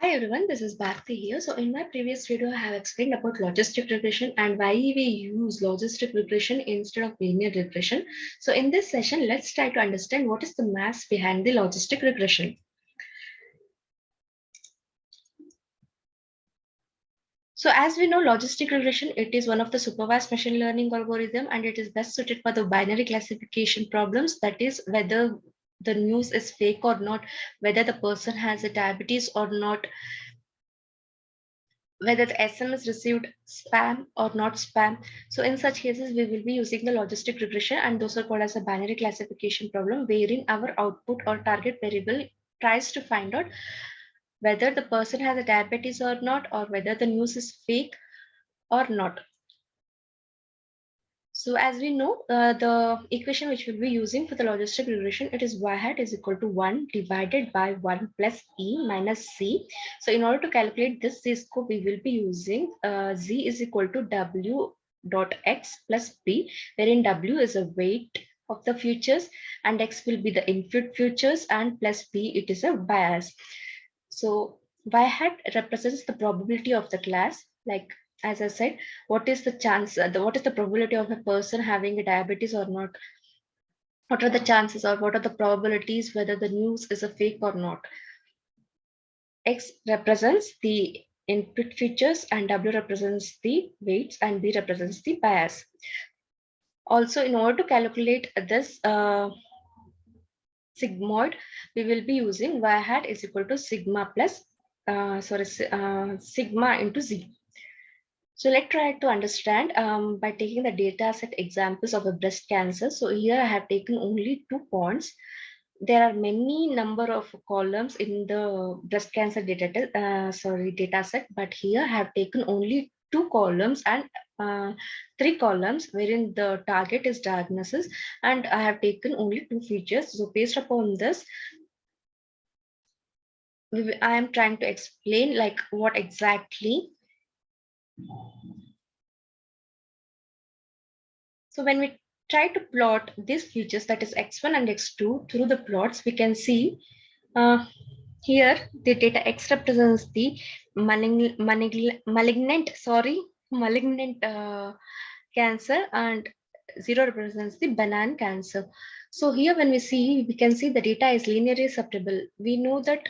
Hi everyone, this is Bharti here. So in my previous video, I have explained about logistic regression and why we use logistic regression instead of linear regression. So in this session, let's try to understand what is the math behind the logistic regression. So as we know, logistic regression, it is one of the supervised machine learning algorithm and it is best suited for the binary classification problems. That is whether the news is fake or not, whether the person has a diabetes or not, whether the SMS received spam or not spam. So in such cases, we will be using the logistic regression, and those are called as a binary classification problem, wherein our output or target variable tries to find out whether the person has a diabetes or not, or whether the news is fake or not. So as we know, the equation which we'll be using for the logistic regression, it is y hat is equal to 1 divided by 1 plus e minus c. So in order to calculate this z-score, we will be using z is equal to w dot x plus b, wherein w is a weight of the futures and x will be the input futures and plus b, it is a bias. So y hat represents the probability of the class, like as I said, what is the chance, what is the probability of a person having a diabetes or not? What are the chances or what are the probabilities whether the news is a fake or not? X represents the input features and W represents the weights and B represents the bias. Also, in order to calculate this sigmoid, we will be using y hat is equal to sigma plus, sigma into Z. So let's try to understand by taking the data set examples of a breast cancer. So here I have taken only 2 points. There are many number of columns in the breast cancer data set, but here I have taken only 2 columns and 3 columns wherein the target is diagnosis, and I have taken only 2 features. So based upon this, I am trying to explain like what exactly. So when we try to plot these features, that is x1 and x2 through the plots, we can see uh, here the data x represents the malignant cancer, and 0 represents the benign cancer. So here when we can see the data is linearly separable. We know that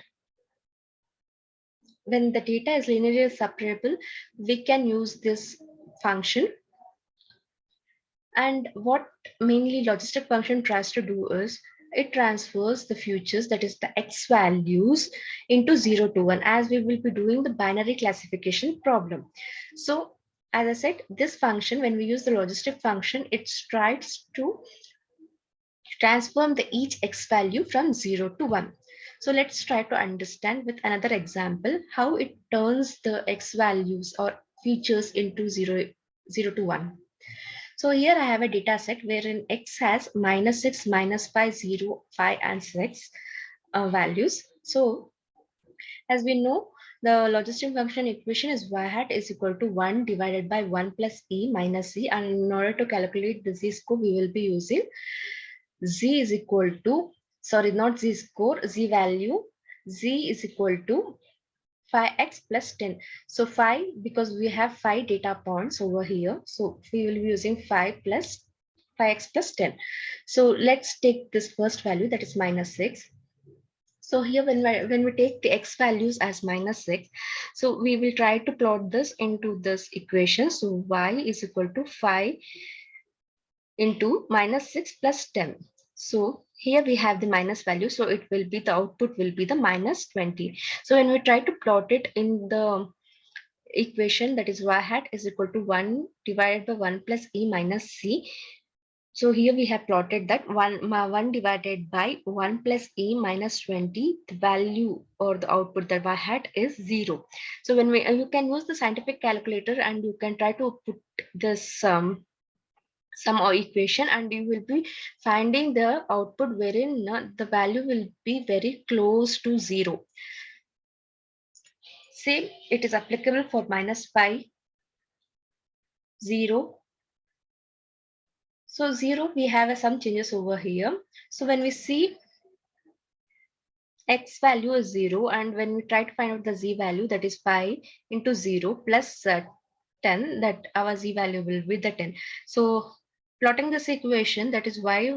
when the data is linearly separable, we can use this function. And what mainly logistic function tries to do is it transfers the futures, that is the x values, into 0 to 1, as we will be doing the binary classification problem. So as I said, this function, when we use the logistic function, it tries to transform the each x value from 0 to 1. So let's try to understand with another example how it turns the x values or features into 0 to 1. So here I have a data set wherein x has -6, -5, 0, 5, and 6 values. So as we know, the logistic function equation is y hat is equal to 1 divided by 1 plus e minus c. And in order to calculate the z-score, we will be using z is equal to, sorry, not z-score, z value. Z is equal to 5x plus 10. So 5, because we have 5 data points over here, so we will be using 5x plus 10. So let's take this first value, that is -6. So here when we take the x values as -6, so we will try to plot this into this equation. So y is equal to 5 into -6 plus 10. So here we have the minus value, so it will be, the output will be the -20. So when we try to plot it in the equation, that is y hat is equal to 1 divided by 1 plus e minus c. So here we have plotted that 1 divided by 1 plus e minus 20, the value or the output, that y hat is 0. So when you can use the scientific calculator and you can try to put this sum or equation, and you will be finding the output wherein the value will be very close to 0. Same, it is applicable for -5, 0. So 0, we have some changes over here. So when we see x value is 0, and when we try to find out the z value, that is 5 into 0 plus 10, that our z value will be the 10. So plotting this equation, that is y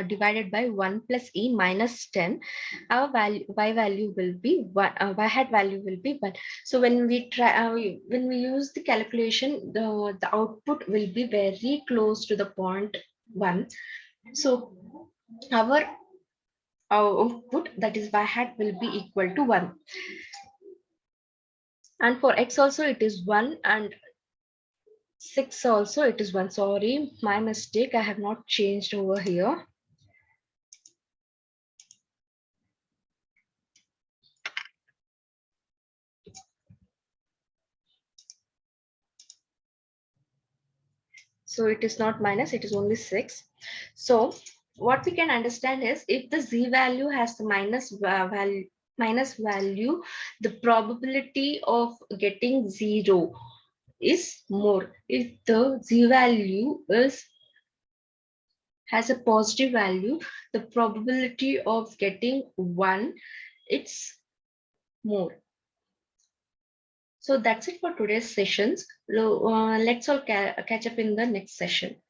divided by 1 plus e minus 10, our value y value will be 1, y hat value will be 1. So when we try when we use the calculation, the output will be very close to the point 1. So our output, that is y hat, will be equal to 1. And for x also it is 1, and 6 also it is 1. Sorry, my mistake, I have not changed over here. So it is not minus, it is only 6. So what we can understand is, if the z value has the minus value, the probability of getting 0 is more. If the z value has a positive value, the probability of getting 1, it's more. So that's it for today's sessions. Let's all catch up in the next session.